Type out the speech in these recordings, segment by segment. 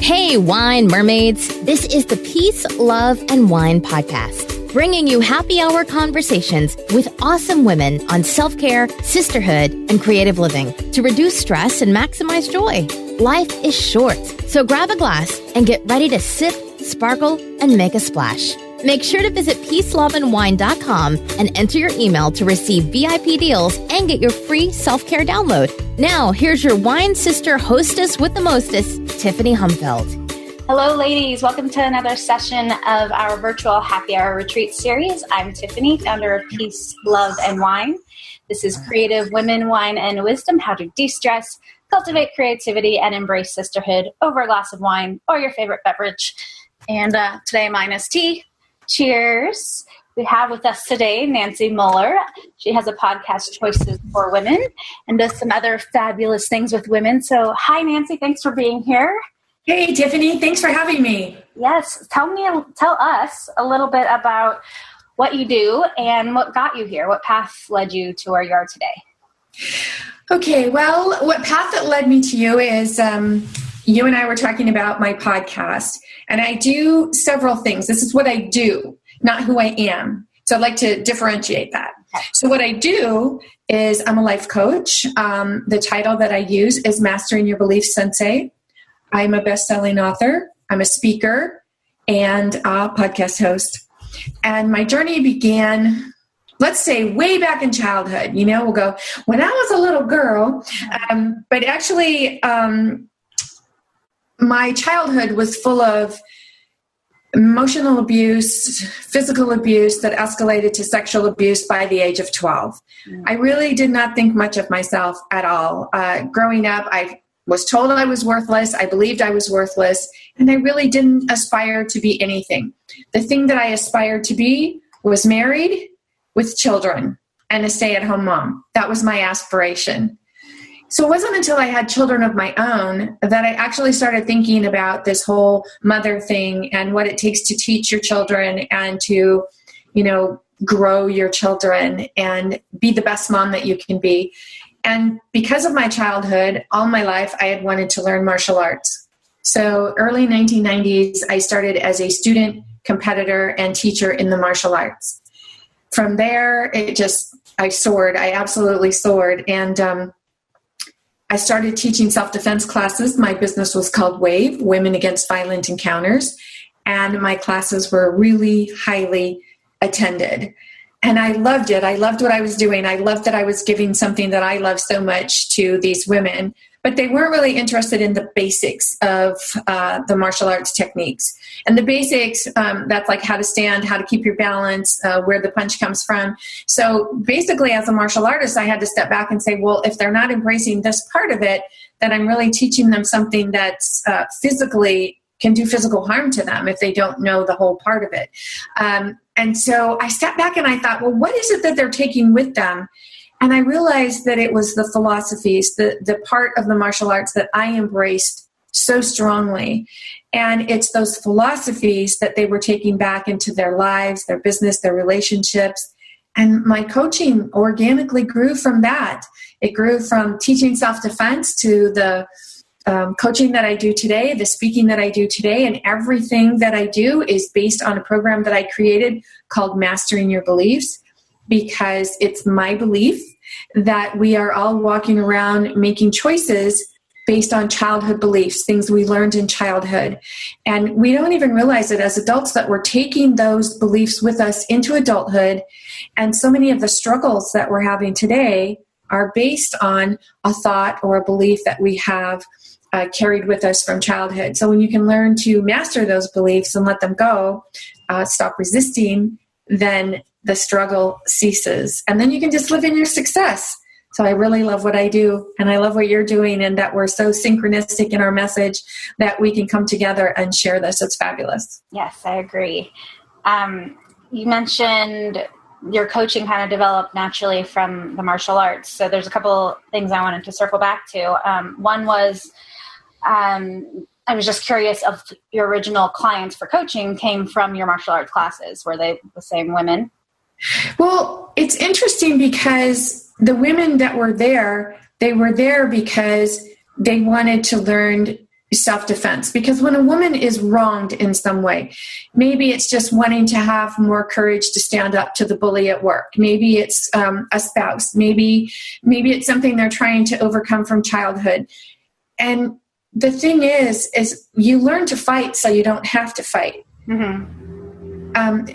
Hey, wine mermaids. This is the Peace, Love, and Wine podcast, bringing you happy hour conversations with awesome women on self-care, sisterhood, and creative living to reduce stress and maximize joy. Life is short, so grab a glass and get ready to sip, sparkle, and make a splash. Make sure to visit peaceloveandwine.com and enter your email to receive VIP deals and get your free self-care download. Now, here's your wine sister hostess with the mostest, Tiffany Humfeld. Hello, ladies. Welcome to another session of our virtual happy hour retreat series. I'm Tiffany, founder of Peace, Love, and Wine. This is creative women, wine, and wisdom, how to de-stress, cultivate creativity, and embrace sisterhood over a glass of wine or your favorite beverage. And today, mine is tea. Cheers. We have with us today Nancy Mueller. She has a podcast, Choices for Women, and does some other fabulous things with women. So hi, Nancy. Thanks for being here. Hey, Tiffany. Thanks for having me. Yes. Tell us a little bit about what you do and what got you here. What path led you to where you are today? Okay. Well, what path that led me to you is you and I were talking about my podcast, and I do several things. This is what I do, not who I am. So I'd like to differentiate that. Okay. So what I do is I'm a life coach. The title that I use is Mastering Your Beliefs Sensei. I'm a best-selling author. I'm a speaker and a podcast host. And my journey began, let's say, way back in childhood. You know, we'll go, when I was a little girl. But actually, my childhood was full of emotional abuse, physical abuse that escalated to sexual abuse by the age of 12. I really did not think much of myself at all. Growing up, I was told I was worthless. I believed I was worthless, and I really didn't aspire to be anything. The thing that I aspired to be was married with children and a stay-at-home mom. That was my aspiration. So it wasn't until I had children of my own that I actually started thinking about this whole mother thing and what it takes to teach your children and to, grow your children and be the best mom that you can be. And because of my childhood, all my life, I had wanted to learn martial arts. So early 1990s, I started as a student, competitor, and teacher in the martial arts. From there, I soared. I absolutely soared. And I started teaching self-defense classes. My business was called WAVE, Women Against Violent Encounters. And my classes were really highly attended. And I loved it. I loved what I was doing. I loved that I was giving something that I love so much to these women. But they weren't really interested in the basics of the martial arts techniques. And the basics, that's like how to stand, how to keep your balance, where the punch comes from. So basically, as a martial artist, I had to step back and say, well, if they're not embracing this part of it, then I'm really teaching them something that's physically can do physical harm to them if they don't know the whole part of it. And so I stepped back and I thought, well, what is it that they're taking with them? And I realized that it was the philosophies, the part of the martial arts that I embraced so strongly. And it's those philosophies that they were taking back into their lives, their business, their relationships. And my coaching organically grew from that. It grew from teaching self-defense to the coaching that I do today, the speaking that I do today, and everything that I do is based on a program that I created called Mastering Your Beliefs, because it's my belief that we are all walking around making choices based on childhood beliefs, things we learned in childhood. And we don't even realize it as adults that we're taking those beliefs with us into adulthood. And so many of the struggles that we're having today are based on a thought or a belief that we have carried with us from childhood. So when you can learn to master those beliefs and let them go, stop resisting, then the struggle ceases. And then you can just live in your success. So I really love what I do, and I love what you're doing, and that we're so synchronistic in our message that we can come together and share this. It's fabulous. Yes, I agree. You mentioned your coaching kind of developed naturally from the martial arts. So there's a couple things I wanted to circle back to. One was I was just curious of your original clients for coaching came from your martial arts classes. Were they the same women? Well, it's interesting because the women that were there, they were there because they wanted to learn self-defense, because when a woman is wronged in some way, maybe it's just wanting to have more courage to stand up to the bully at work. Maybe it's a spouse. Maybe it's something they're trying to overcome from childhood. And the thing is you learn to fight so you don't have to fight.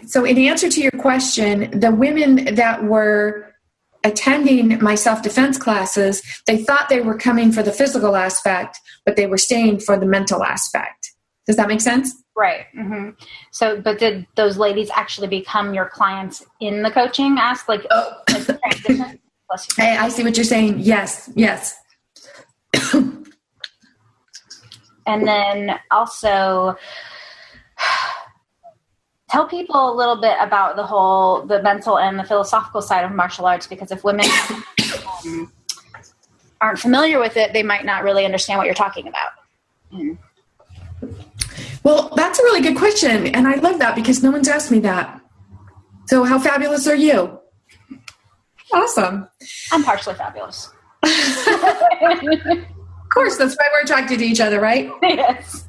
So in answer to your question, the women that were attending my self-defense classes, they thought they were coming for the physical aspect, but they were staying for the mental aspect. Does that make sense? Right. So, but did those ladies actually become your clients in the coaching aspect? Like transition? Hey, I see what you're saying. Yes. And then also tell people a little bit about the mental and the philosophical side of martial arts, because if women aren't familiar with it, they might not really understand what you're talking about. Well, that's a really good question. And I love that because no one's asked me that. So how fabulous are you? Awesome. I'm partially fabulous. Of course, that's why we're attracted to each other, right? Yes.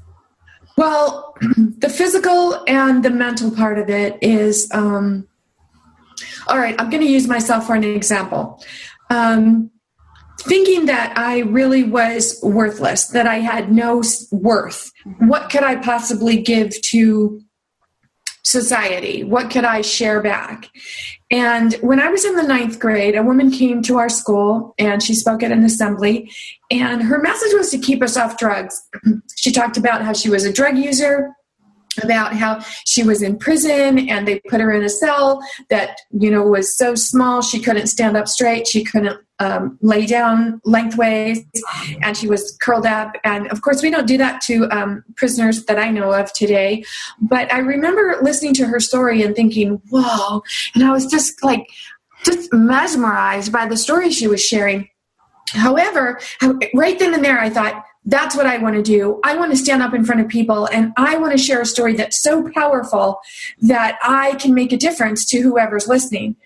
Well, the physical and the mental part of it is, all right, I'm going to use myself for an example. Thinking that I really was worthless, that I had no worth. What could I possibly give to society? What could I share back? And when I was in the 9th grade, a woman came to our school and she spoke at an assembly, and her message was to keep us off drugs. She talked about how she was a drug user, about how she was in prison and they put her in a cell that, was so small she couldn't stand up straight. She couldn't lay down lengthways, and she was curled up. And of course, we don't do that to prisoners that I know of today. But I remember listening to her story and thinking, whoa. And I was just mesmerized by the story she was sharing. However, right then and there, I thought, that's what I want to do. I want to stand up in front of people, and I want to share a story that's so powerful that I can make a difference to whoever's listening.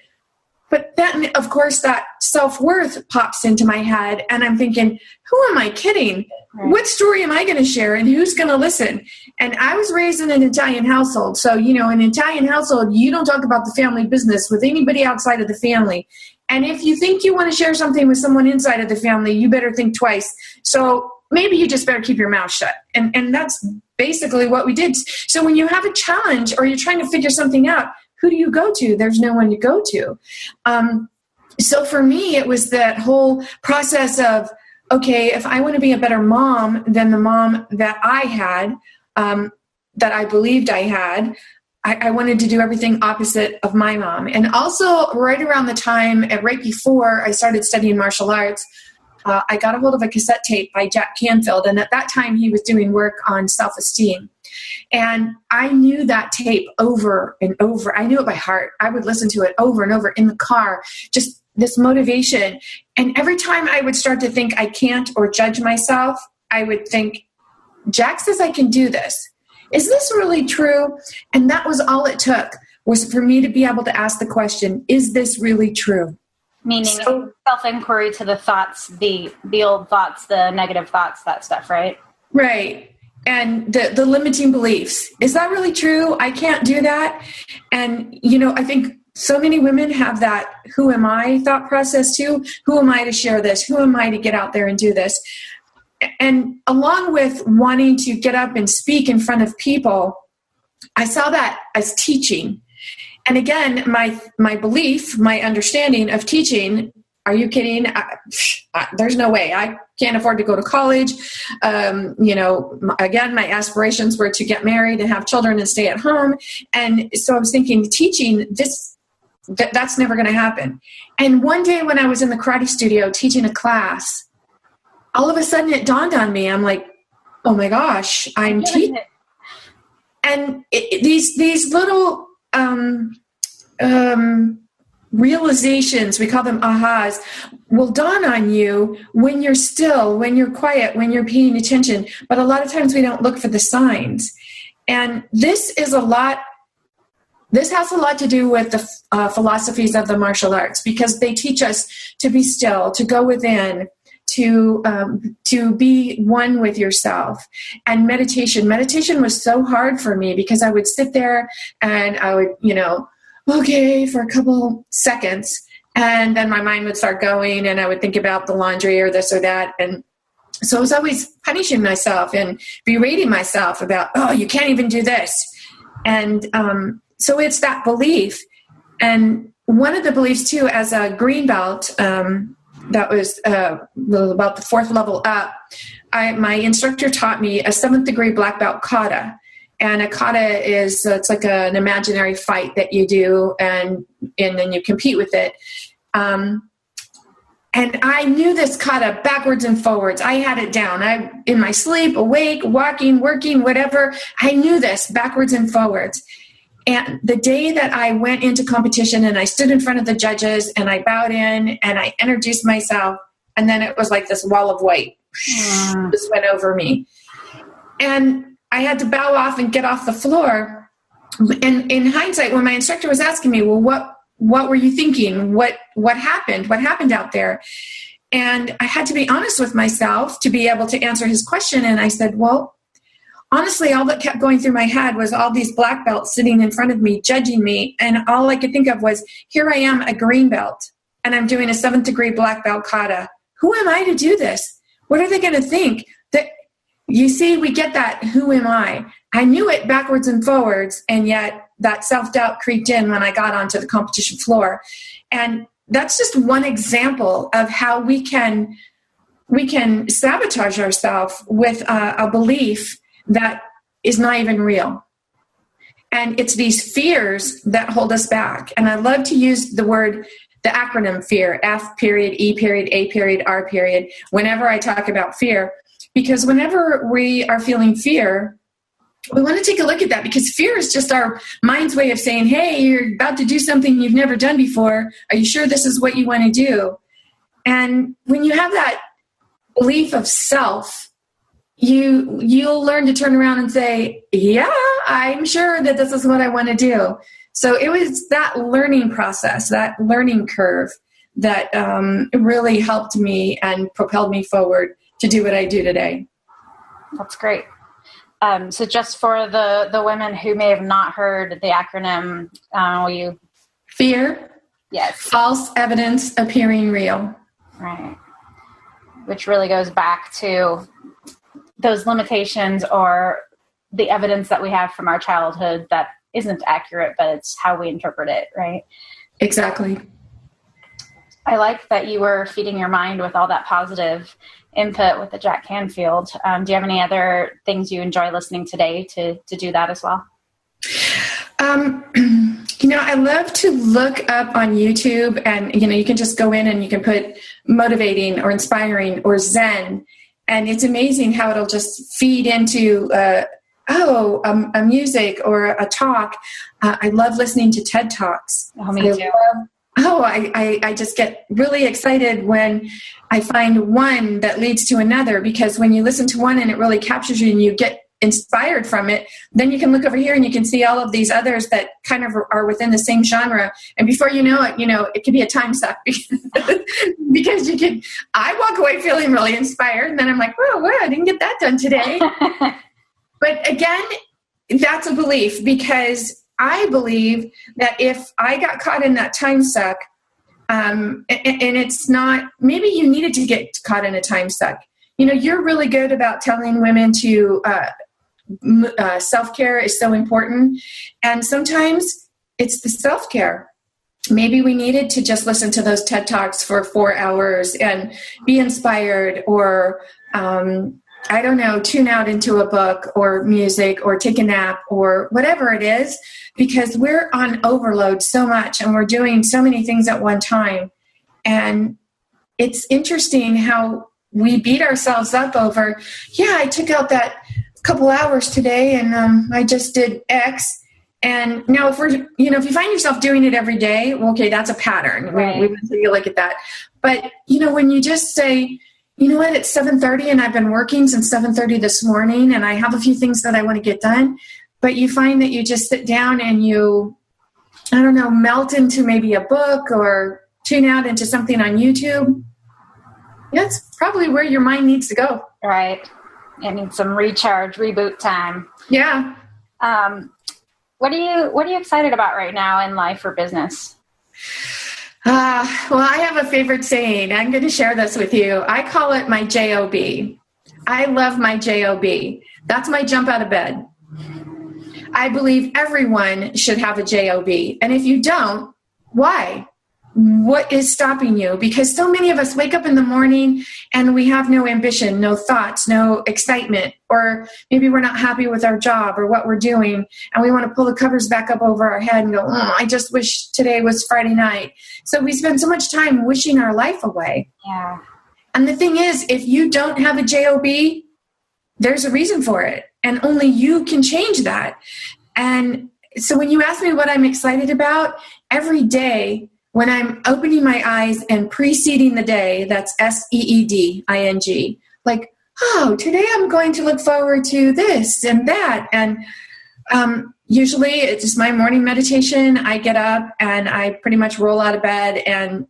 But then, of course, that self-worth pops into my head, and I'm thinking, who am I kidding? What story am I going to share, and who's going to listen? And I was raised in an Italian household. So, in an Italian household, you don't talk about the family business with anybody outside of the family. And if you think you want to share something with someone inside of the family, you better think twice. So maybe you just better keep your mouth shut. And that's basically what we did. So when you have a challenge or you're trying to figure something out, who do you go to? There's no one to go to. So for me, it was that whole process of, okay, if I want to be a better mom than the mom that I had, that I believed I had, I wanted to do everything opposite of my mom. And also right around the time, right before I started studying martial arts, I got a hold of a cassette tape by Jack Canfield. And at that time, he was doing work on self-esteem. And I knew that tape over and over. I knew it by heart. I would listen to it over and over in the car, just this motivation. And every time I would start to think I can't or judge myself, I would think, Jack says I can do this. Is this really true? And that was all it took, was for me to be able to ask the question, is this really true? Meaning self-inquiry to the thoughts, the old thoughts, the negative thoughts, that stuff, right? Right. And the limiting beliefs. Is that really true? I can't do that. And, I think so many women have that who am I thought process too. Who am I to share this? Who am I to get out there and do this? And along with wanting to get up and speak in front of people, I saw that as teaching. And again, my belief, my understanding of teaching, are you kidding? There's no way. I can't afford to go to college. Again, my aspirations were to get married and have children and stay at home. And so I was thinking, teaching, that's never going to happen. And one day when I was in the karate studio teaching a class, all of a sudden it dawned on me. I'm like, oh my gosh, I'm teaching. And these little realizations, we call them ahas, will dawn on you when you're still, when you're quiet, when you're paying attention. But a lot of times we don't look for the signs. And this has a lot to do with the philosophies of the martial arts, because they teach us to be still, to go within, to be one with yourself. And meditation was so hard for me because I would sit there and I would, okay, for a couple seconds, and then my mind would start going and I would think about the laundry or this or that. And so I was always punishing myself and berating myself about, oh, you can't even do this. And so it's that belief. And one of the beliefs too, as a green belt, that was about the 4th level up, my instructor taught me a 7th degree black belt kata. And a kata is, it's like an imaginary fight that you do, and then you compete with it. And I knew this kata backwards and forwards. I had it down. In my sleep, awake, walking, working, whatever, I knew this backwards and forwards. And the day that I went into competition and I stood in front of the judges and I bowed in and I introduced myself, and then it was like this wall of white just went over me. And I had to bow off and get off the floor. And in hindsight, when my instructor was asking me, well, what were you thinking? What happened? What happened out there? And I had to be honest with myself to be able to answer his question. And I said, well, honestly, all that kept going through my head was all these black belts sitting in front of me, judging me. And all I could think of was, here I am, a green belt, and I'm doing a 7th degree black belt kata. Who am I to do this? What are they going to think? You see, we get that, who am I? I knew it backwards and forwards, and yet that self-doubt creeped in when I got onto the competition floor. And that's just one example of how we can sabotage ourselves with a belief that is not even real. And it's these fears that hold us back. And I love to use the acronym fear, F period, E period, A period, R period, whenever I talk about fear. Because whenever we are feeling fear, we want to take a look at that, because fear is just our mind's way of saying, hey, you're about to do something you've never done before. Are you sure this is what you want to do? And when you have that belief of self, you'll learn to turn around and say, yeah, I'm sure that this is what I want to do. So it was that learning process, that learning curve that really helped me and propelled me forward to do what I do today. That's great. So just for the women who may have not heard the acronym, will you? Fear. Yes. False evidence appearing real. Right. Which really goes back to those limitations or the evidence that we have from our childhood that isn't accurate, but it's how we interpret it, right? Exactly. I like that you were feeding your mind with all that positive input with the Jack Canfield. Do you have any other things you enjoy listening today to do that as well? I love to look up on YouTube, and, you can just go in and you can put motivating or inspiring or Zen, and it's amazing how it'll just feed into a music or a talk. I love listening to TED Talks. Oh, me too. I just get really excited when I find one that leads to another, because when you listen to one and it really captures you and you get inspired from it, then you can look over here and you can see all of these others that kind of are within the same genre. And before you know it, it could be a time suck because I walk away feeling really inspired, and then I'm like, oh, wow, I didn't get that done today. But again, that's a belief, because I believe that if I got caught in that time suck, and it's not, maybe you needed to get caught in a time suck. You're really good about telling women to self-care is so important. And sometimes it's the self-care. Maybe we needed to just listen to those TED Talks for 4 hours and be inspired, or tune out into a book or music or take a nap or whatever it is, because we're on overload so much and we're doing so many things at one time. And it's interesting how we beat ourselves up over, I took out that couple hours today and I just did X. And now if if you find yourself doing it every day, well, okay, that's a pattern. Right. We want to take a look at that. But, when you just say, you know what, it's 7:30 and I've been working since 7:30 this morning and I have a few things that I want to get done, but you find that you just sit down and you, melt into maybe a book or tune out into something on YouTube. That's probably where your mind needs to go. Right. It needs some recharge, reboot time. Yeah. What are you excited about right now in life or business? Well, I have a favorite saying. I'm going to share this with you. I call it my J.O.B. I love my J.O.B. That's my jump out of bed. I believe everyone should have a J.O.B. And if you don't, why? What is stopping you? Because so many of us wake up in the morning and we have no ambition, no thoughts, no excitement, or maybe we're not happy with our job or what we're doing, and we want to pull the covers back up over our head and go, I just wish today was Friday night. So we spend so much time wishing our life away. Yeah. And the thing is, if you don't have a J.O.B., there's a reason for it, and only you can change that. And so when you ask me what I'm excited about, every day when I'm opening my eyes and preceding the day, that's SEEDING, like, oh, today I'm going to look forward to this and that. And usually it's just my morning meditation. I get up and I pretty much roll out of bed and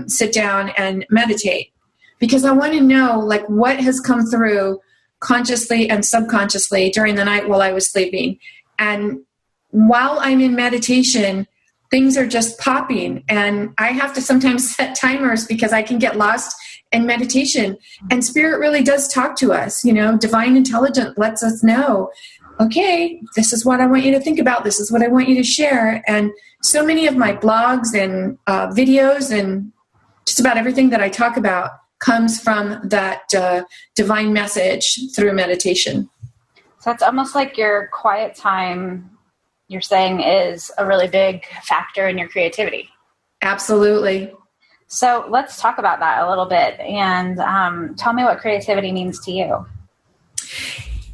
sit down and meditate, because I want to know, like, what has come through consciously and subconsciously during the night while I was sleeping. And while I'm in meditation, things are just popping, and I have to sometimes set timers because I can get lost in meditation. And spirit really does talk to us. Divine intelligence lets us know, okay, this is what I want you to think about. This is what I want you to share. And so many of my blogs and videos and just about everything that I talk about comes from that divine message through meditation. So it's almost like your quiet time, you're saying, is a really big factor in your creativity. Absolutely. So let's talk about that a little bit, and tell me what creativity means to you.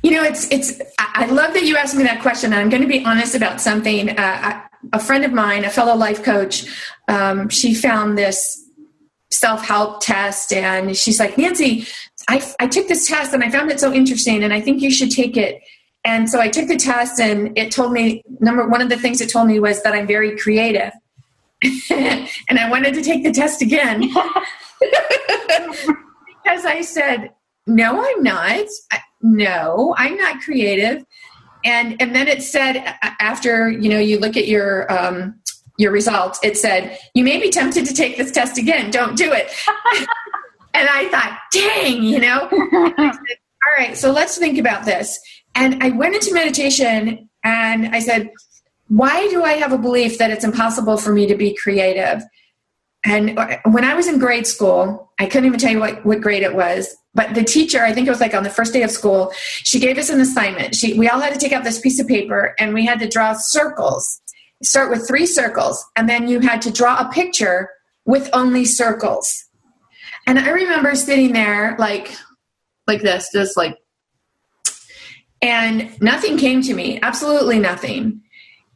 I love that you asked me that question. And I'm going to be honest about something. A friend of mine, a fellow life coach, she found this self-help test, and she's like, Nancy, I took this test and I found it so interesting, and I think you should take it. And so I took the test, and it told me, one of the things it told me was that I'm very creative. And I wanted to take the test again because I said, no, I'm not. No, I'm not creative. And then it said, after, you look at your results, it said, you may be tempted to take this test again. Don't do it. And I thought, dang, I said, all right, so let's think about this. And I went into meditation and I said, why do I have a belief that it's impossible for me to be creative? And when I was in grade school, I couldn't even tell you what grade it was, but the teacher, I think it was like on the first day of school, she gave us an assignment. We all had to take out this piece of paper and we had to draw circles. Start with 3 circles, and then you had to draw a picture with only circles. And I remember sitting there like this, just like, and nothing came to me, absolutely nothing.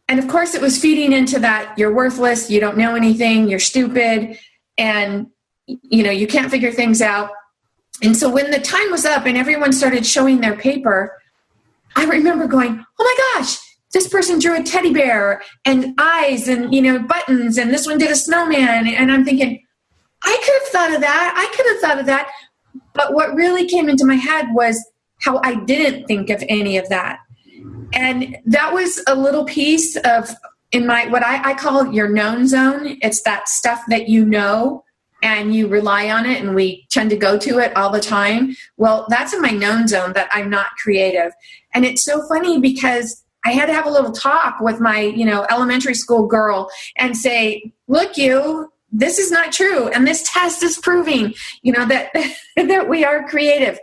And of course it was feeding into that, you're worthless, you don't know anything, you're stupid, and you can't figure things out. And so when the time was up and everyone started showing their paper, I remember going, oh my gosh, this person drew a teddy bear and eyes and, buttons, and this one did a snowman. And I'm thinking, I could have thought of that. I could have thought of that. But what really came into my head was how I didn't think of any of that. And that was a little piece of in my, what I call your known zone. It's that stuff that and you rely on it, and we tend to go to it all the time. Well, that's in my known zone, that I'm not creative. And it's so funny because I had to have a little talk with my, elementary school girl and say, look, this is not true. And this test is proving, that we are creative.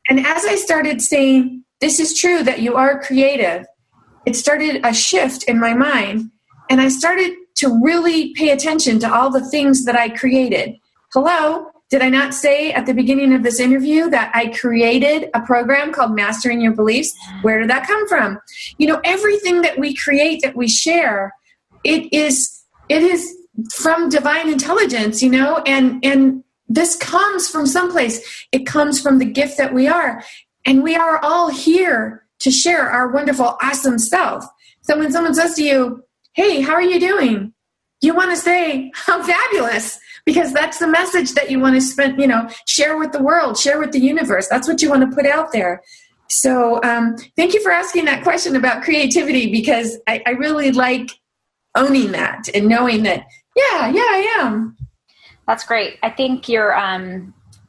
And as I started saying, this is true that you are creative, it started a shift in my mind. And I started to really pay attention to all the things that I created. Hello? Did I not say at the beginning of this interview that I created a program called Mastering Your Beliefs? Where did that come from? Everything that we create, that we share, it is from divine intelligence, and this comes from someplace. It comes from the gift that we are. And we are all here to share our wonderful, awesome self. So when someone says to you, hey, how are you doing? You want to say, I'm fabulous. because that's the message that you want to spend, share with the world, share with the universe. That's what you want to put out there. So thank you for asking that question about creativity, because I really like owning that and knowing that, yeah, I am. That's great. I think you're,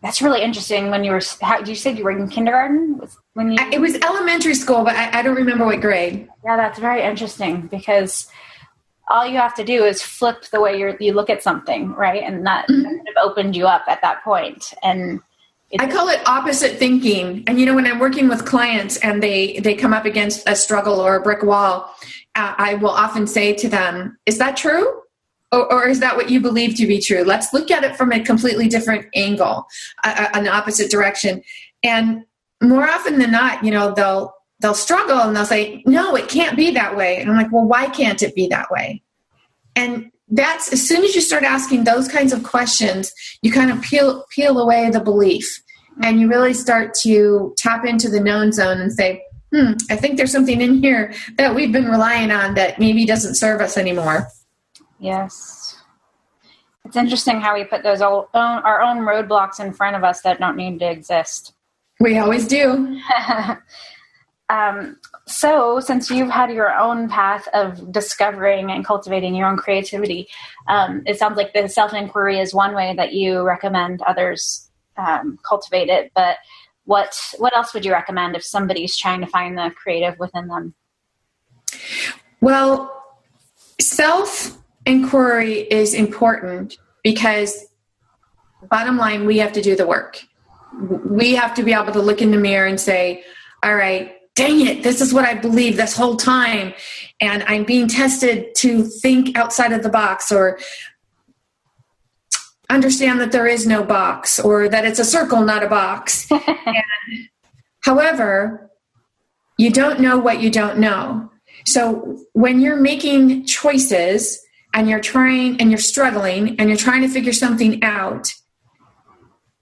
that's really interesting. When you said you were in kindergarten? It was elementary school, but I don't remember what grade. Yeah, that's very interesting, because all you have to do is flip the way you look at something, right? And that kind of opened you up at that point. And I call it opposite thinking. And, when I'm working with clients and they come up against a struggle or a brick wall, I will often say to them, is that true? Or is that what you believe to be true? Let's look at it from a completely different angle, an opposite direction. And more often than not, they'll struggle and they'll say, no, it can't be that way. And I'm like, well, why can't it be that way? And that's, as soon as you start asking those kinds of questions, you kind of peel away the belief, and you really start to tap into the known zone and say, I think there's something in here that we've been relying on that maybe doesn't serve us anymore. Yes. It's interesting how we put those our own roadblocks in front of us that don't need to exist. We always do. So since you've had your own path of discovering and cultivating your own creativity, it sounds like the self-inquiry is one way that you recommend others cultivate it. But what else would you recommend if somebody's trying to find the creative within them? Well, self-inquiry is important because, bottom line, we have to do the work. We have to be able to look in the mirror and say, all right, dang it, this is what I believe this whole time, and I'm being tested to think outside of the box, or understand that there is no box, or that it's a circle, not a box. However, you don't know what you don't know. So when you're making choices and you're trying and you're struggling and you're trying to figure something out,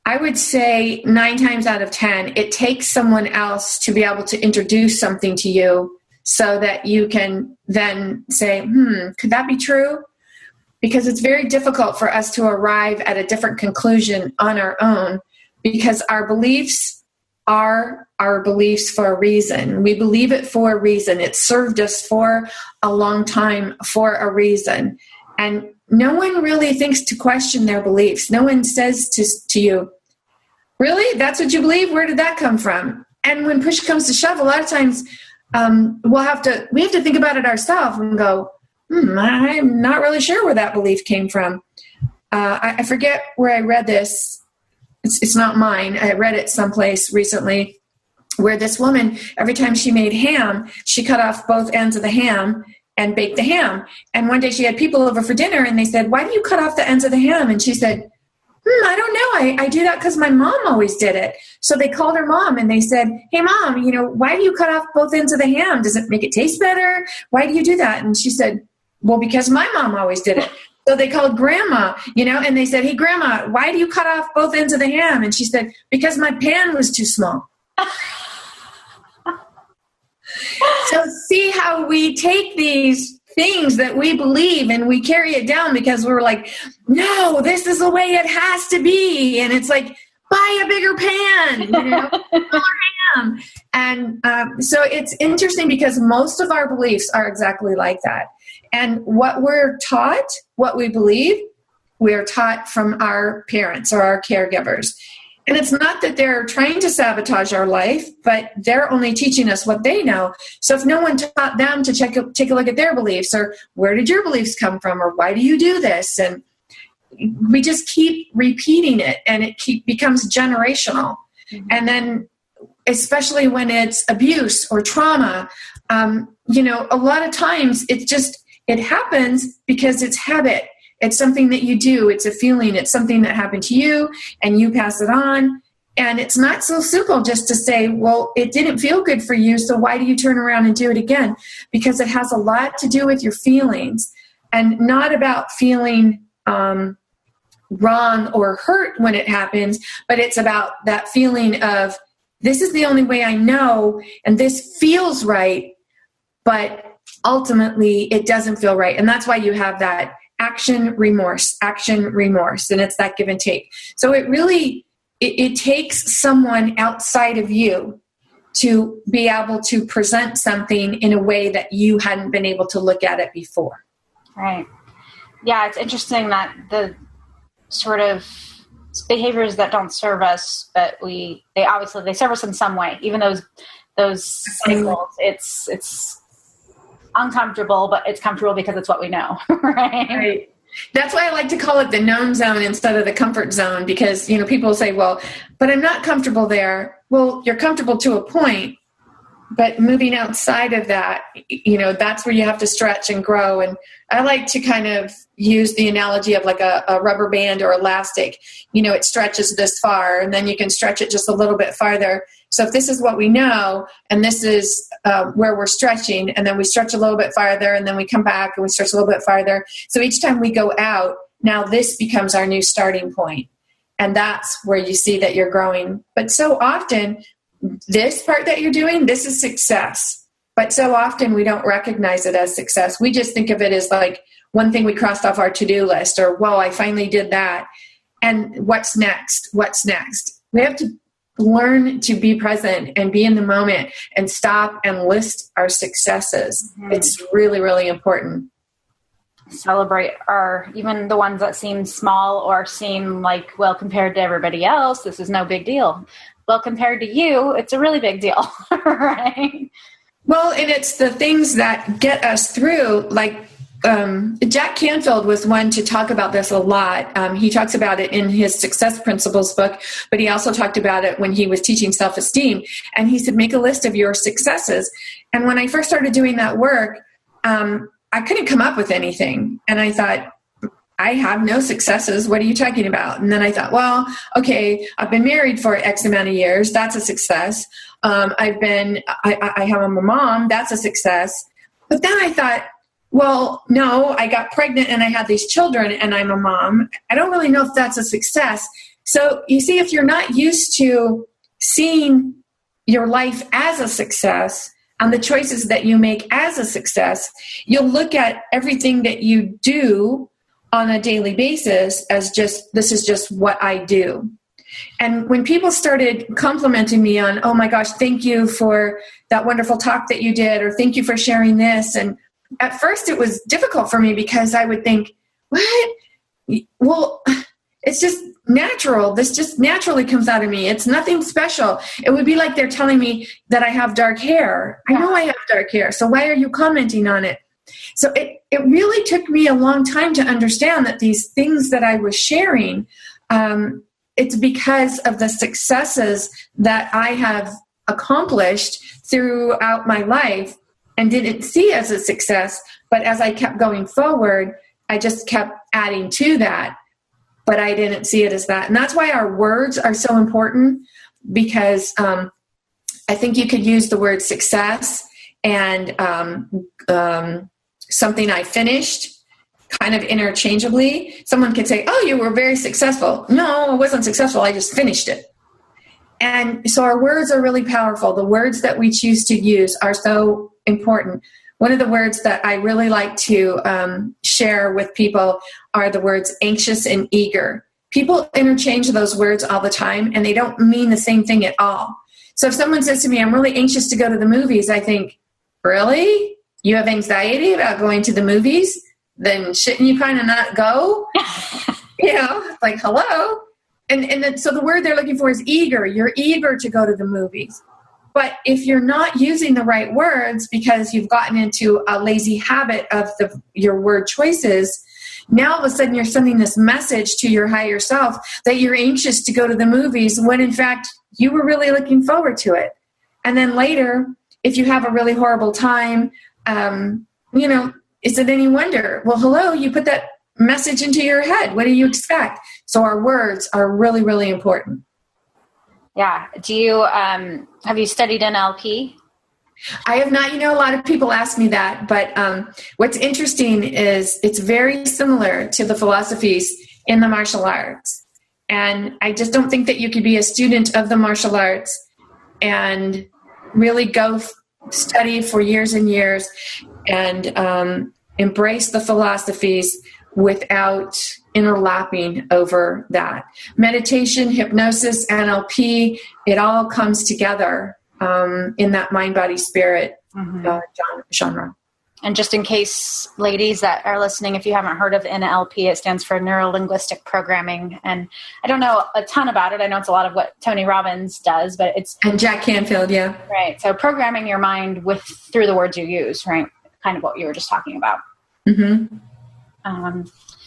I would say 9 times out of 10, it takes someone else to be able to introduce something to you so that you can then say, could that be true? Because it's very difficult for us to arrive at a different conclusion on our own, because our beliefs are our beliefs for a reason. We believe it for a reason. It served us for a long time for a reason. And no one really thinks to question their beliefs. No one says to you, really? That's what you believe? Where did that come from? And when push comes to shove, a lot of times we have to think about it ourselves and go, I'm not really sure where that belief came from. I forget where I read this. It's not mine. I read it someplace recently where this woman, every time she made ham, she cut off both ends of the ham and baked the ham. And one day she had people over for dinner and they said, why do you cut off the ends of the ham? And she said, I don't know. I do that because my mom always did it. So they called her mom and they said, hey, Mom, why do you cut off both ends of the ham? Does it make it taste better? Why do you do that? And she said, well, because my mom always did it. So they called Grandma, and they said, hey, Grandma, why do you cut off both ends of the ham? And she said, because my pan was too small. So see how we take these things that we believe and we carry it down because we're like, no, this is the way it has to be. And it's like, buy a bigger pan, smaller ham. And so it's interesting because most of our beliefs are exactly like that. And what we're taught, what we believe, we're taught from our parents or our caregivers. And it's not that they're trying to sabotage our life, but they're only teaching us what they know. So if no one taught them to take a look at their beliefs, or where did your beliefs come from, or why do you do this? And we just keep repeating it, and it becomes generational. Mm-hmm. And then especially when it's abuse or trauma, a lot of times it happens because it's habit. It's something that you do. It's a feeling. It's something that happened to you and you pass it on. And it's not so simple just to say, well, it didn't feel good for you, so why do you turn around and do it again? Because it has a lot to do with your feelings, and not about feeling wrong or hurt when it happens, but it's about that feeling of, this is the only way I know, and this feels right, but ultimately it doesn't feel right. And that's why you have that action, remorse, action, remorse. And it's that give and take. So it really, it takes someone outside of you to be able to present something in a way that you hadn't been able to look at it before. Right. Yeah, it's interesting that the sort of behaviors that don't serve us, but they serve us in some way. Even those cycles, it's uncomfortable, but it's comfortable because it's what we know. Right. That's why I like to call it the known zone instead of the comfort zone, because, people say, well, but I'm not comfortable there. Well, you're comfortable to a point, but moving outside of that, that's where you have to stretch and grow. And I like to kind of use the analogy of like a rubber band or elastic. It stretches this far, and then you can stretch it just a little bit farther. So if this is what we know, and this is where we're stretching, and then we stretch a little bit farther, and then we come back and we stretch a little bit farther. So each time we go out, now this becomes our new starting point. And that's where you see that you're growing. But so often, this part that you're doing, this is success. But so often we don't recognize it as success. We just think of it as like one thing we crossed off our to-do list, or, whoa, I finally did that. And what's next? What's next? We have to learn to be present and be in the moment and stop and list our successes. Mm-hmm. It's really, really important. Celebrate even the ones that seem small or seem like, well, compared to everybody else, this is no big deal. Well, compared to you, it's a really big deal, right? Well, and it's the things that get us through, like Jack Canfield was one to talk about this a lot. He talks about it in his Success Principles book, but he also talked about it when he was teaching self-esteem. And he said, make a list of your successes. And when I first started doing that work, I couldn't come up with anything. And I thought, I have no successes. What are you talking about? And then I thought, well, okay, I've been married for X amount of years. That's a success. I have a mom. That's a success. But then I thought, well, no, I got pregnant and I had these children and I'm a mom. I don't really know if that's a success. So you see, if you're not used to seeing your life as a success and the choices that you make as a success, you'll look at everything that you do on a daily basis as just, this is just what I do. And when people started complimenting me on, oh my gosh, thank you for that wonderful talk that you did, or thank you for sharing this. And at first it was difficult for me because I would think, what? Well, it's just natural. This just naturally comes out of me. It's nothing special. It would be like they're telling me that I have dark hair. I know I have dark hair. So why are you commenting on it? So it really took me a long time to understand that these things that I was sharing, it's because of the successes that I have accomplished throughout my life and didn't see as a success. But as I kept going forward, I just kept adding to that. But I didn't see it as that. And that's why our words are so important, because I think you could use the word success and something I finished kind of interchangeably. Someone could say, oh, you were very successful. No, I wasn't successful. I just finished it. And so our words are really powerful. The words that we choose to use are so important. One of the words that I really like to share with people are the words anxious and eager. People interchange those words all the time, and they don't mean the same thing at all. So if someone says to me, I'm really anxious to go to the movies, I think, really? You have anxiety about going to the movies? Then shouldn't you kind of not go? Like, hello? And then, so the word they're looking for is eager. You're eager to go to the movies. But if you're not using the right words because you've gotten into a lazy habit of your word choices, now all of a sudden you're sending this message to your higher self that you're anxious to go to the movies when in fact you were really looking forward to it. And then later, if you have a really horrible time, is it any wonder? Well, hello, you put that message into your head. What do you expect? So our words are really, really important. Yeah. Do you, have you studied NLP? I have not. A lot of people ask me that, but what's interesting is it's very similar to the philosophies in the martial arts. And I just don't think that you could be a student of the martial arts and really go study for years and years and embrace the philosophies without interlapping over that. Meditation, hypnosis, NLP, it all comes together in that mind, body, spirit genre. And just in case, ladies that are listening, if you haven't heard of NLP, it stands for Neuro-Linguistic Programming. And I don't know a ton about it. I know it's a lot of what Tony Robbins does, but it's... And Jack Canfield, yeah. Right. So programming your mind through the words you use, right? Kind of what you were just talking about.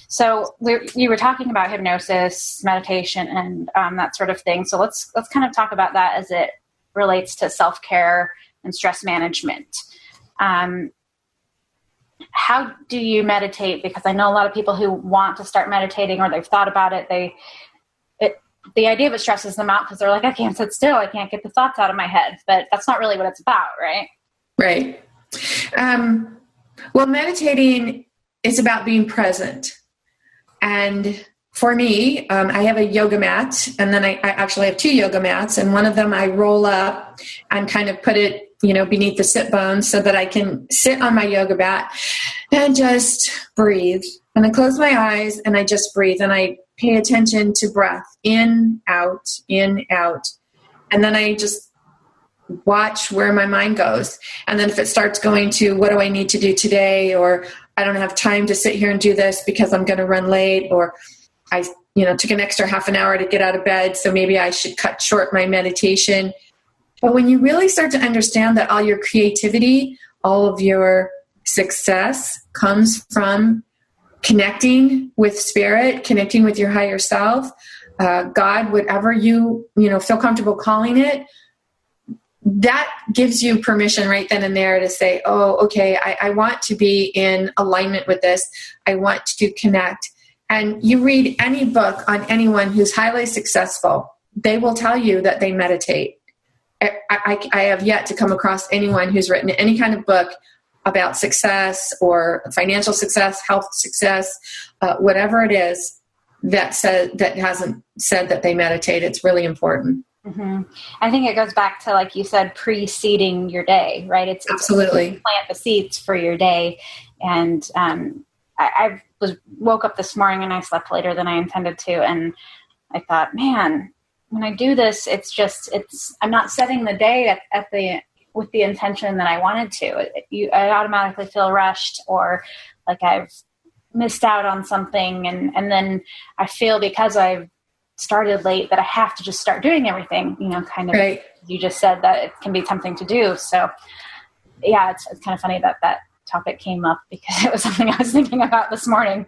So you were talking about hypnosis, meditation, and that sort of thing. So let's kind of talk about that as it relates to self-care and stress management. How do you meditate? Because I know a lot of people who want to start meditating, or they've thought about it. The idea of it stresses them out because they're like, I can't sit still. I can't get the thoughts out of my head. But that's not really what it's about, right? Right. Well, meditating is about being present. And for me, I have a yoga mat, and then I actually have 2 yoga mats, and one of them I roll up and kind of put it, beneath the sit bones so that I can sit on my yoga mat and just breathe. And I close my eyes and I just breathe, and I pay attention to breath, in, out, in, out. And then I just watch where my mind goes. And then if it starts going to, what do I need to do today? Or I don't have time to sit here and do this because I'm going to run late, or I, took an extra half an hour to get out of bed, so maybe I should cut short my meditation. But when you really start to understand that all your creativity, all of your success comes from connecting with spirit, connecting with your higher self, God, whatever you feel comfortable calling it, that gives you permission right then and there to say, oh, okay, I want to be in alignment with this. I want to connect. And you read any book on anyone who's highly successful, they will tell you that they meditate. I have yet to come across anyone who's written any kind of book about success or financial success, health success, whatever it is, that hasn't said that they meditate. It's really important. I think it goes back to, like you said, preceding your day, right? It's absolutely plant the seeds for your day. And I woke up this morning and I slept later than I intended to, and I thought, man, when I do this, I'm not setting the day with the intention that I wanted to. I automatically feel rushed, or like I've missed out on something, and then I feel, because I've started late, that I have to just start doing everything, kind of, right. You just said that it can be tempting to do. So yeah, it's kind of funny that topic came up, because it was something I was thinking about this morning.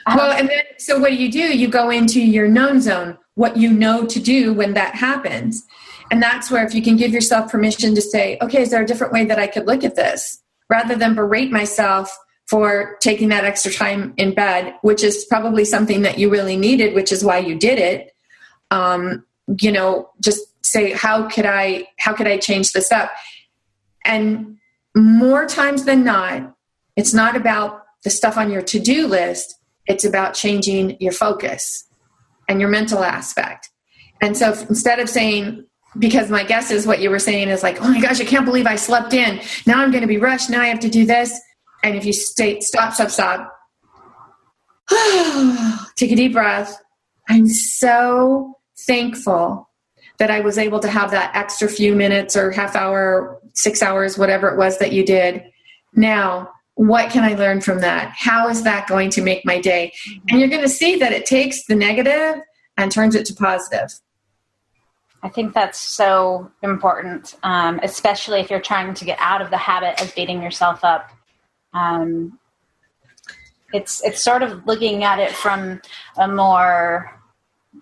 Well, and then, so what do? You go into your known zone, what you know to do when that happens. And that's where, if you can give yourself permission to say, okay, is there a different way that I could look at this? Rather than berate myself for taking that extra time in bed, which is probably something that you really needed, which is why you did it. Just say, how could I change this up? And more times than not, it's not about the stuff on your to-do list. It's about changing your focus and your mental aspect. And so instead of saying, because my guess is what you were saying is like, oh my gosh, I can't believe I slept in. Now I'm going to be rushed. Now I have to do this. And if you stop, take a deep breath. I'm so thankful that I was able to have that extra few minutes or half hour, 6 hours, whatever it was that you did. Now, what can I learn from that? How is that going to make my day? And you're going to see that it takes the negative and turns it to positive. I think that's so important, especially if you're trying to get out of the habit of beating yourself up. It's sort of looking at it from a more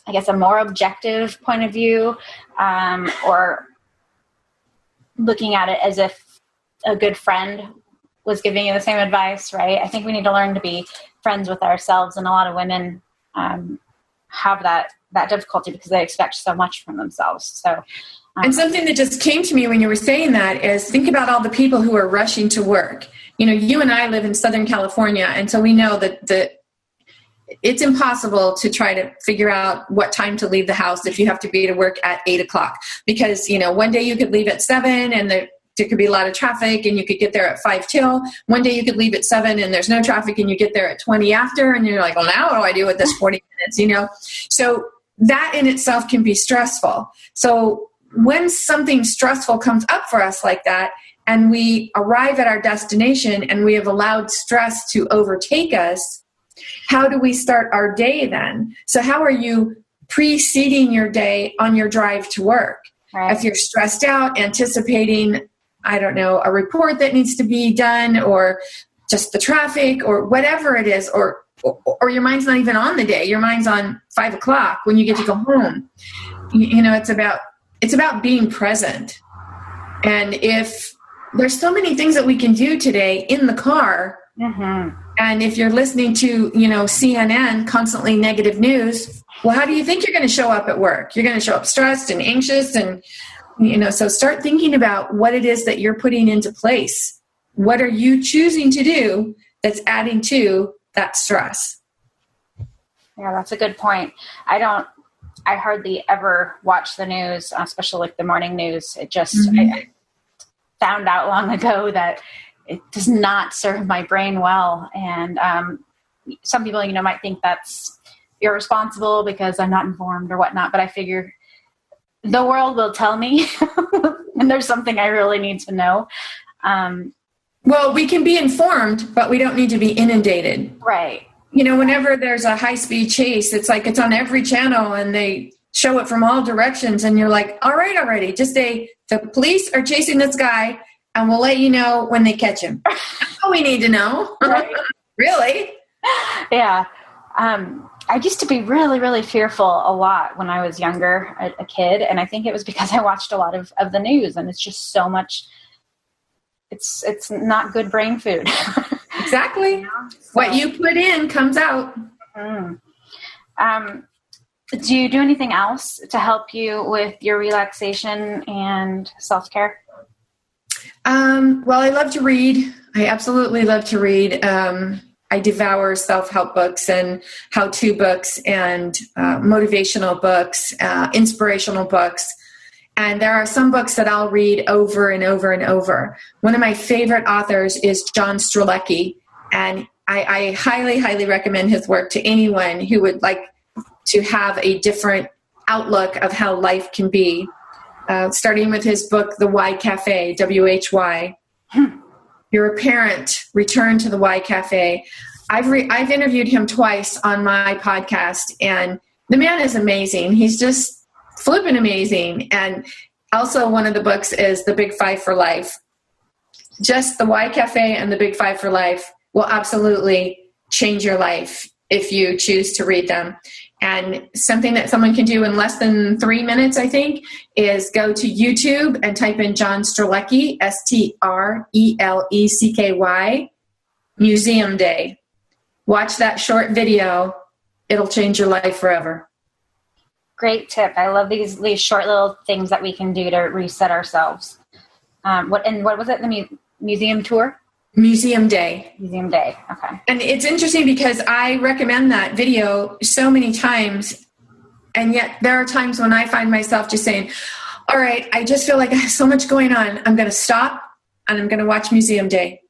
objective point of view, or looking at it as if a good friend was giving you the same advice, right? I think we need to learn to be friends with ourselves, and a lot of women have that difficulty because they expect so much from themselves. So, and something that just came to me when you were saying that is, think about all the people who are rushing to work. You and I live in Southern California, and so we know that it's impossible to try to figure out what time to leave the house if you have to be to work at 8:00, because, one day you could leave at 7 and the there could be a lot of traffic and you could get there at 5 till. One day you could leave at 7 and there's no traffic and you get there at 20 after, and you're like, well, now what do I do with this 40 minutes, So that in itself can be stressful. So when something stressful comes up for us like that, and we arrive at our destination and we have allowed stress to overtake us, how do we start our day then? So how are you preceding your day on your drive to work? Right. If you're stressed out, anticipating, I don't know, a report that needs to be done, or just the traffic, or whatever it is, or your mind's not even on the day. Your mind's on 5 o'clock when you get to go home. It's about being present. And if there's so many things that we can do today in the car, and if you're listening to, CNN, constantly negative news, well, how do you think you're going to show up at work? You're going to show up stressed and anxious, and, so start thinking about what it is that you're putting into place. What are you choosing to do that's adding to that stress? Yeah, that's a good point. I hardly ever watch the news, especially like the morning news. It just, I found out long ago that it does not serve my brain well. And some people, might think that's irresponsible because I'm not informed or whatnot, but I figure the world will tell me and there's something I really need to know. Well, we can be informed, but we don't need to be inundated. Right. Whenever there's a high-speed chase, it's like it's on every channel and they show it from all directions, and you're like, all right, already, just say the police are chasing this guy and we'll let you know when they catch him. That's all we need to know. Right. Really? Yeah. I used to be really, really fearful a lot when I was younger, a kid. And I think it was because I watched a lot of the news, and it's just so much, it's not good brain food. Exactly. So, what you put in comes out. Do you do anything else to help you with your relaxation and self-care? Well, I love to read. I absolutely love to read. I devour self-help books and how-to books and motivational books, inspirational books. And there are some books that I'll read over and over and over. One of my favorite authors is John Strzelecki, and I highly, highly recommend his work to anyone who would like to have a different outlook of how life can be. Starting with his book, The Why Cafe, WHY. You're a parent, return to the Why Cafe. I've interviewed him twice on my podcast, and the man is amazing. He's just flippin' amazing. And also one of the books is The Big Five for Life. Just the Why Cafe and The Big Five for Life will absolutely change your life if you choose to read them. And something that someone can do in less than 3 minutes, I think, is go to YouTube and type in John Strzelecki, Strelecky, Museum Day. Watch that short video. It'll change your life forever. Great tip. I love these short little things that we can do to reset ourselves. What was it? The museum tour? Museum Day. Museum Day. Okay. And it's interesting because I recommend that video so many times, and yet there are times when I find myself just saying, all right, I just feel like I have so much going on. I'm going to stop and I'm going to watch Museum Day.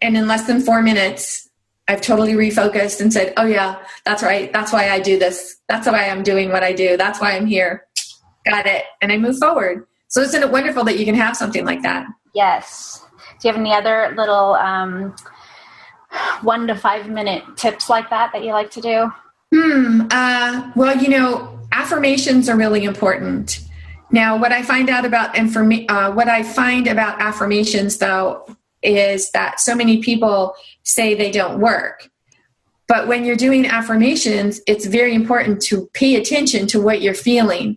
And in less than 4 minutes, I've totally refocused and said, oh yeah, that's right. That's why I do this. That's why I'm doing what I do. That's why I'm here. Got it. And I move forward. So isn't it wonderful that you can have something like that? Yes. Do you have any other little 1 to 5 minute tips like that you like to do? Well, affirmations are really important. Now, what I find about affirmations, though, is that so many people say they don't work. But when you're doing affirmations, it's very important to pay attention to what you're feeling.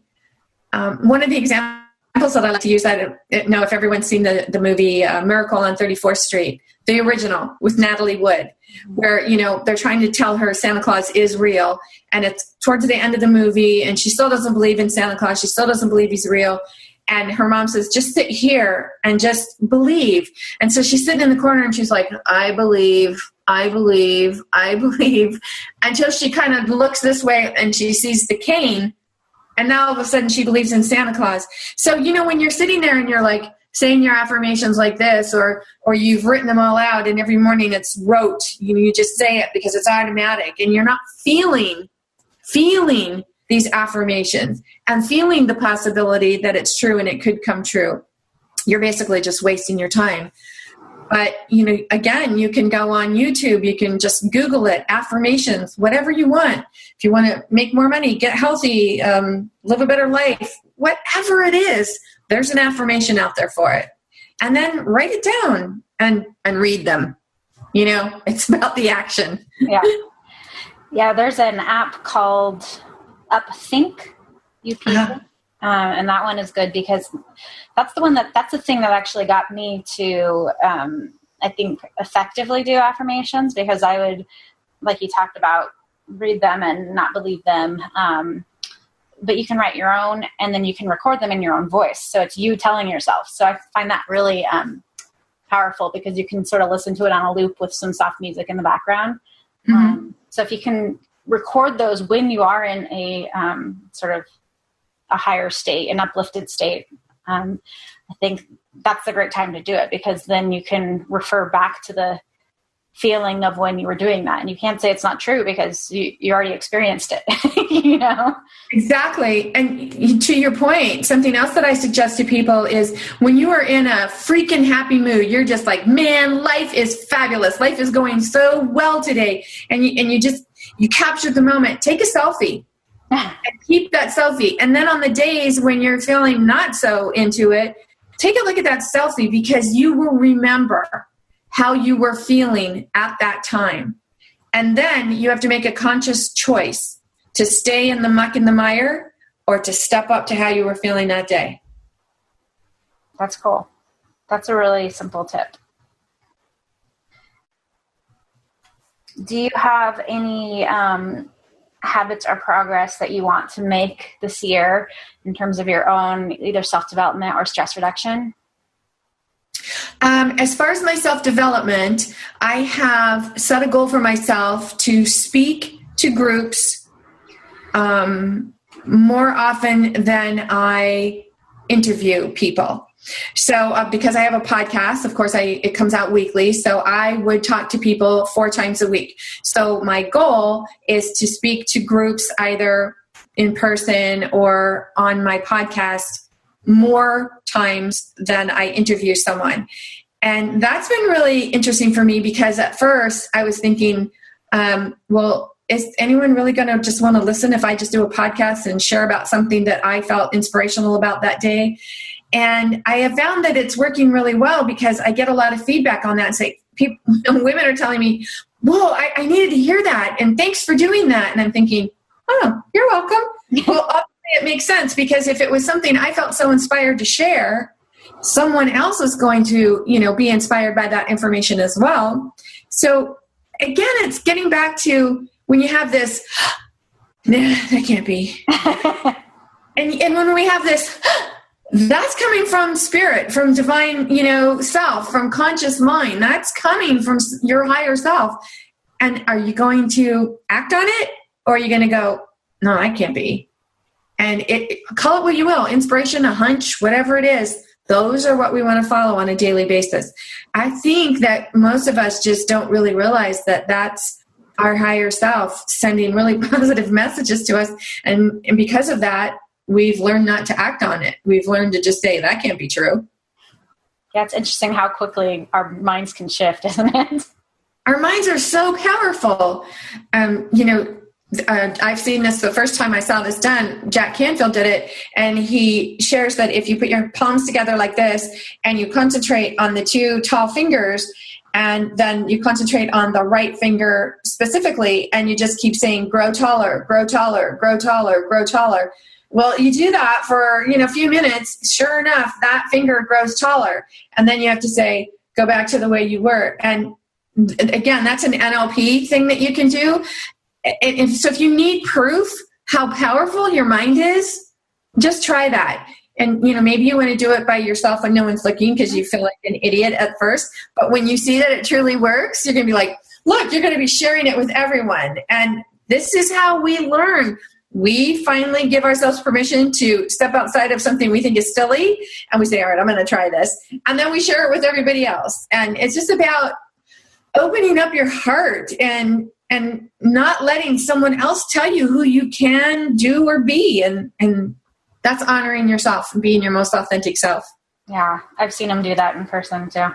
One of the examples that I like to use, I don't know if everyone's seen the movie Miracle on 34th Street, the original with Natalie Wood, where, they're trying to tell her Santa Claus is real. And it's towards the end of the movie, and she still doesn't believe in Santa Claus. She still doesn't believe he's real. And her mom says, just sit here and just believe. And so she's sitting in the corner and she's like, I believe, until she kind of looks this way and she sees the cane. And now all of a sudden she believes in Santa Claus. So, when you're sitting there and you're like, saying your affirmations like this, or you've written them all out and every morning it's rote. You just say it because it's automatic, and you're not feeling these affirmations and feeling the possibility that it's true and it could come true. You're basically just wasting your time. But, again, you can go on YouTube. You can just Google it, affirmations, whatever you want. If you want to make more money, get healthy, live a better life, whatever it is, there's an affirmation out there for it. And then write it down and read them. It's about the action. Yeah. Yeah, there's an app called UpThink, UP. And that one is good because that's the thing that actually got me to, I think, effectively do affirmations, because I would, like you talked about, read them and not believe them. But you can write your own, and then you can record them in your own voice. So it's you telling yourself. So I find that really powerful, because you can sort of listen to it on a loop with some soft music in the background. Mm-hmm. So if you can record those when you are in a sort of a higher state, an uplifted state, I think that's a great time to do it, because then you can refer back to the feeling of when you were doing that. And you can't say it's not true, because you already experienced it, Exactly. And to your point, something else that I suggest to people is when you are in a freaking happy mood, you're just like, man, life is fabulous. Life is going so well today. And you capture the moment. Take a selfie. And keep that selfie. And then on the days when you're feeling not so into it, take a look at that selfie, because you will remember how you were feeling at that time. And then you have to make a conscious choice to stay in the muck and the mire, or to step up to how you were feeling that day. That's cool. That's a really simple tip. Do you have any habits or progress that you want to make this year in terms of your own either self-development or stress reduction? As far as my self-development, I have set a goal for myself to speak to groups more often than I interview people. So because I have a podcast, of course, it comes out weekly. So I would talk to people 4 times a week. So my goal is to speak to groups either in person or on my podcast more times than I interview someone. And that's been really interesting for me, because at first I was thinking, well, is anyone really going to just want to listen if I just do a podcast and share about something that I felt inspirational about that day? And I have found that it's working really well, because I get a lot of feedback on that. And say, women are telling me, whoa, I needed to hear that. And thanks for doing that. And I'm thinking, oh, you're welcome. Well, obviously it makes sense, because if it was something I felt so inspired to share, someone else is going to, be inspired by that information as well. So again, it's getting back to when you have this, nah, that can't be. and when we have this, that's coming from spirit, from divine, self, from conscious mind. That's coming from your higher self. And are you going to act on it, or are you going to go, no, that can't be? And call it what you will, inspiration, a hunch, whatever it is. Those are what we want to follow on a daily basis. I think that most of us just don't really realize that that's our higher self sending really positive messages to us. And because of that, we've learned not to act on it. We've learned to just say, that can't be true. Yeah, it's interesting how quickly our minds can shift, isn't it? Our minds are so powerful. I've seen this the first time I saw this done. Jack Canfield did it, and he shares that if you put your palms together like this and you concentrate on the 2 tall fingers, and then you concentrate on the right finger specifically, and you just keep saying, grow taller, grow taller, grow taller, grow taller. Well, you do that for, a few minutes. Sure enough, that finger grows taller. And then you have to say, go back to the way you were. And again, that's an NLP thing that you can do. And so if you need proof how powerful your mind is, just try that. And, maybe you want to do it by yourself when no one's looking, because you feel like an idiot at first. But when you see that it truly works, you're going to be like, look, you're going to be sharing it with everyone. And this is how we learn. we finally give ourselves permission to step outside of something we think is silly, and we say, all right, I'm going to try this. And then we share it with everybody else. And it's just about opening up your heart and not letting someone else tell you who you can do or be. And that's honoring yourself and being your most authentic self. Yeah, I've seen them do that in person too.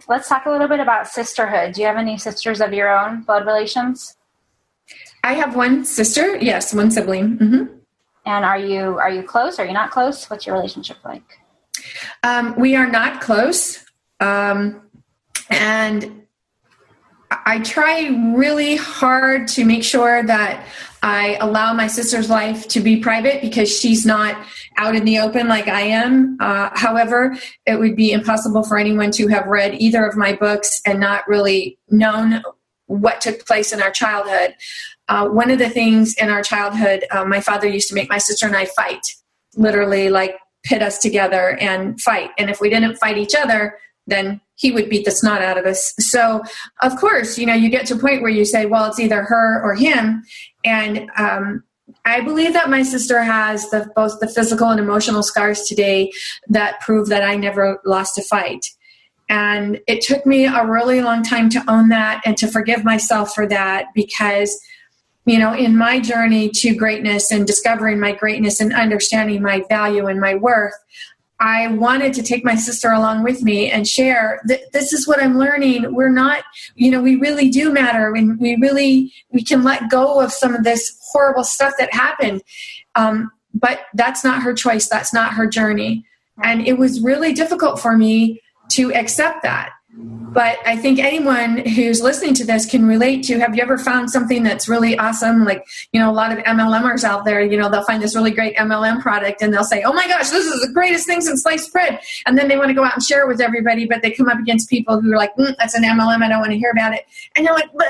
Let's talk a little bit about sisterhood. Do you have any sisters of your own, blood relations? I have one sister. Yes, one sibling. Mm-hmm. And are you close? Are you not close? What's your relationship like? We are not close. And I try really hard to make sure that I allow my sister's life to be private because she's not out in the open like I am. However, it would be impossible for anyone to have read either of my books and not really known what took place in our childhood. One of the things in our childhood, my father used to make my sister and I fight, literally like pit us together and fight. And if we didn't fight each other, then he would beat the snot out of us. So, of course, you get to a point where you say, well, it's either her or him. And I believe that my sister has both the physical and emotional scars today that prove that I never lost a fight. And it took me a really long time to own that and to forgive myself for that because, in my journey to greatness and discovering my greatness and understanding my value and my worth, I wanted to take my sister along with me and share this is what I'm learning. We're not, we really do matter. And we can let go of some of this horrible stuff that happened. But that's not her choice. That's not her journey. And it was really difficult for me to accept that. But I think anyone who's listening to this can relate to, have you ever found something that's really awesome? Like, a lot of MLMers out there, they'll find this really great MLM product and they'll say, oh my gosh, this is the greatest thing since sliced bread. And then they want to go out and share it with everybody, but they come up against people who are like, that's an MLM. I don't want to hear about it. And you're like, but...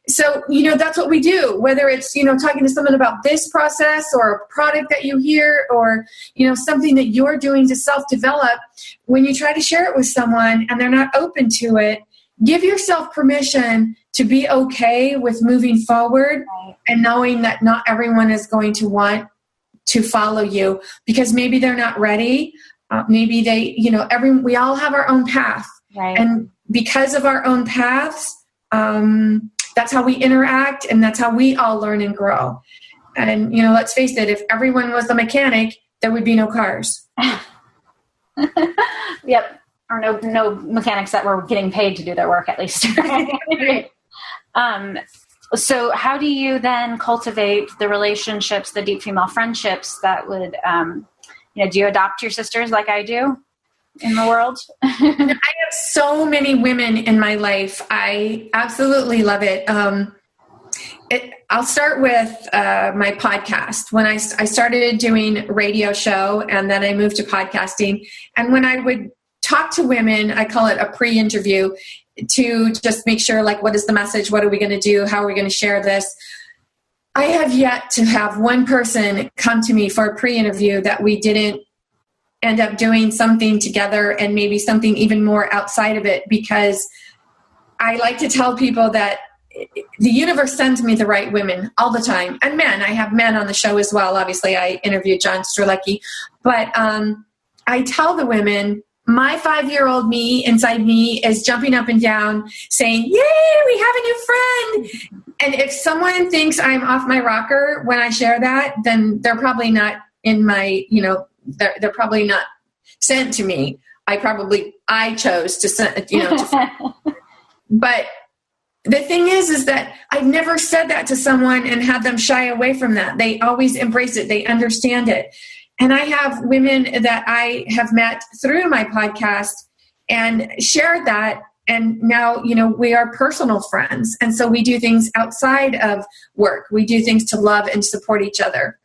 So, that's what we do, whether it's, talking to someone about this process or a product that you hear or, something that you're doing to self-develop. When you try to share it with someone and they're not open to it, give yourself permission to be okay with moving forward and knowing that not everyone is going to want to follow you because maybe they're not ready. Maybe they, we all have our own path. Right. And because of our own paths, that's how we interact, and that's how we all learn and grow. And, let's face it, if everyone was a mechanic, there would be no cars. Yep. Or no mechanics that were getting paid to do their work, at least. So how do you then cultivate the relationships, the deep female friendships that would, do you adopt your sisters like I do in the world? I have so many women in my life. I absolutely love it. I'll start with my podcast. When I started doing radio show and then I moved to podcasting. And when I would talk to women, I call it a pre-interview to just make sure, like, what is the message? What are we going to do? How are we going to share this? I have yet to have one person come to me for a pre-interview that we didn't end up doing something together and maybe something even more outside of it, because I like to tell people that the universe sends me the right women all the time. And men, I have men on the show as well. Obviously, I interviewed John Strzelecki. But I tell the women, my 5-year-old me inside me is jumping up and down saying, yay, we have a new friend. And if someone thinks I'm off my rocker when I share that, then they're probably not in my, they're probably not sent to me. I chose to send, but the thing is that I've never said that to someone and had them shy away from that. They always embrace it. They understand it. And I have women that I have met through my podcast and shared that. And now, we are personal friends. And so we do things outside of work. We do things to love and support each other.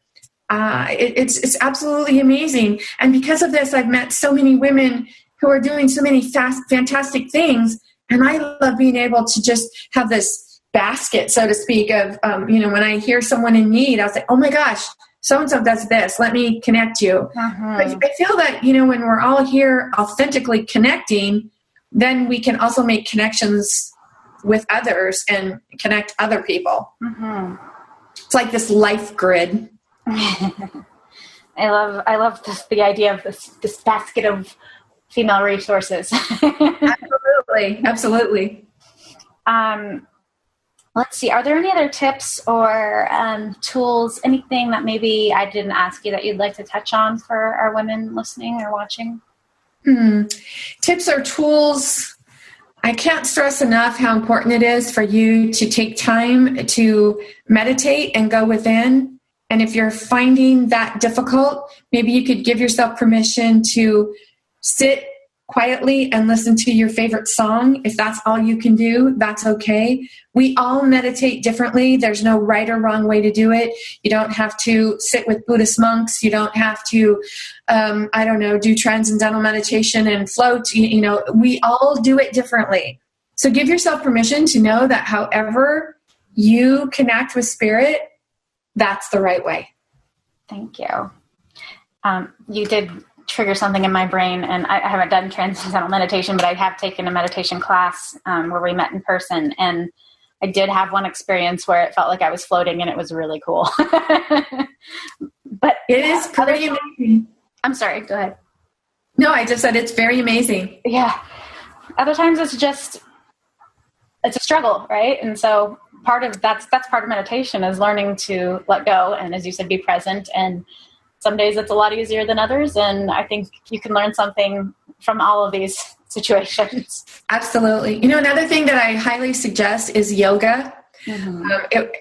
It's absolutely amazing. And because of this, I've met so many women who are doing so many fantastic things. And I love being able to just have this basket, so to speak, of, when I hear someone in need, I'll say, oh my gosh, so-and-so does this. Let me connect you. I feel that, when we're all here authentically connecting, then we can also make connections with others and connect other people. It's like this life grid. I love the idea of this basket of female resources. Absolutely. Let's see. Are there any other tips or tools, anything that maybe I didn't ask you that you'd like to touch on for our women listening or watching? Tips or tools. I can't stress enough how important it is for you to take time to meditate and go within. And if you're finding that difficult, maybe you could give yourself permission to sit quietly and listen to your favorite song. If that's all you can do, that's okay. We all meditate differently. There's no right or wrong way to do it. You don't have to sit with Buddhist monks. You don't have to, do transcendental meditation and float. We all do it differently. So give yourself permission to know that however you connect with spirit, that's the right way. Thank you. You did trigger something in my brain, and I haven't done transcendental meditation, but I have taken a meditation class where we met in person, and I did have one experience where it felt like I was floating, and it was really cool. But it is pretty amazing. I'm sorry, go ahead. No, I just said it's very amazing. Yeah. Other times it's a struggle, right? And so that's part of meditation is learning to let go, and as you said, be present. And some days it's a lot easier than others, and I think you can learn something from all of these situations. Absolutely. Another thing that I highly suggest is yoga. Mm-hmm.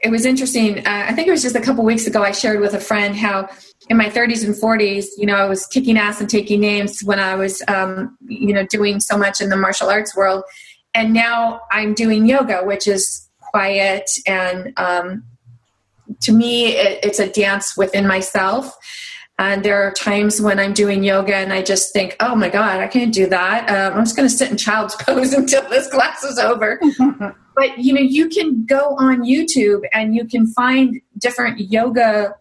It was interesting. I think it was just a couple weeks ago I shared with a friend how in my 30s and 40s, I was kicking ass and taking names when I was, doing so much in the martial arts world. And now I'm doing yoga, which is quiet. And to me, it's a dance within myself. And there are times when I'm doing yoga and I just think, oh my God, I can't do that. I'm just going to sit in child's pose until this class is over. But, you can go on YouTube and you can find different yoga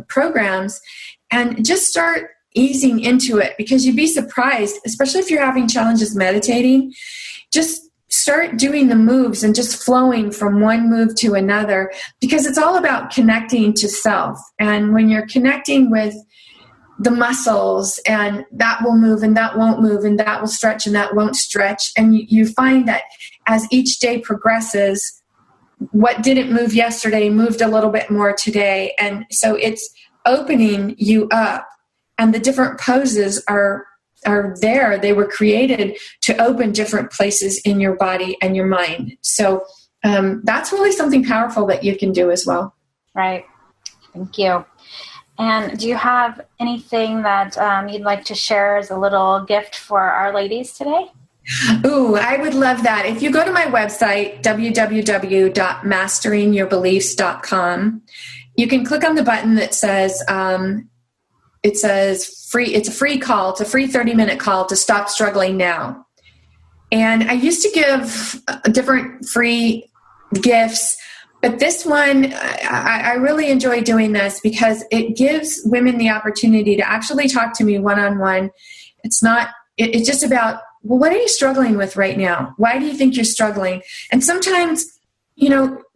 programs and just start easing into it, because you'd be surprised, especially if you're having challenges meditating, just start doing the moves and just flowing from one move to another, because it's all about connecting to self. And when you're connecting with the muscles, and that will move and that won't move, and that will stretch and that won't stretch, and you find that as each day progresses, what didn't move yesterday moved a little bit more today. And so it's opening you up, and the different poses are there. They were created to open different places in your body and your mind. So that's really something powerful that you can do as well. Right. Thank you. And do you have anything that you'd like to share as a little gift for our ladies today? Ooh, I would love that. If you go to my website, www.masteringyourbeliefs.com, you can click on the button that says, it says free. It's a free call. It's a free 30-minute call to stop struggling now. And I used to give different free gifts, but this one, I really enjoy doing this because it gives women the opportunity to actually talk to me one-on-one. It's just about, well, what are you struggling with right now? Why do you think you're struggling? And sometimes,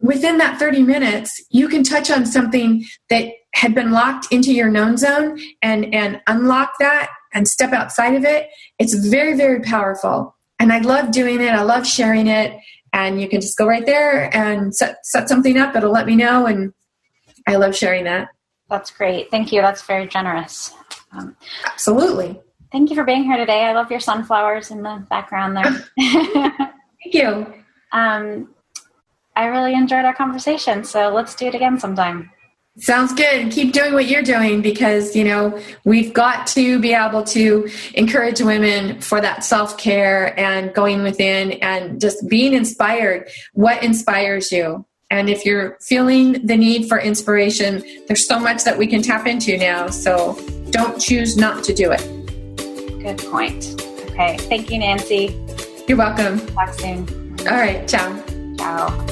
within that 30 minutes, you can touch on something that had been locked into your known zone and unlock that and step outside of it. It's very, very powerful. And I love doing it. I love sharing it. And you can just go right there and set something up. It'll let me know. And I love sharing that. That's great. Thank you. That's very generous. Absolutely. Thank you for being here today. I love your sunflowers in the background there. Thank you. I really enjoyed our conversation. So let's do it again sometime. Sounds good. Keep doing what you're doing because, we've got to be able to encourage women for that self-care and going within and just being inspired. What inspires you? And if you're feeling the need for inspiration, there's so much that we can tap into now. So don't choose not to do it. Good point. Okay. Thank you, Nancy. You're welcome. Talk soon. All right. Ciao. Ciao.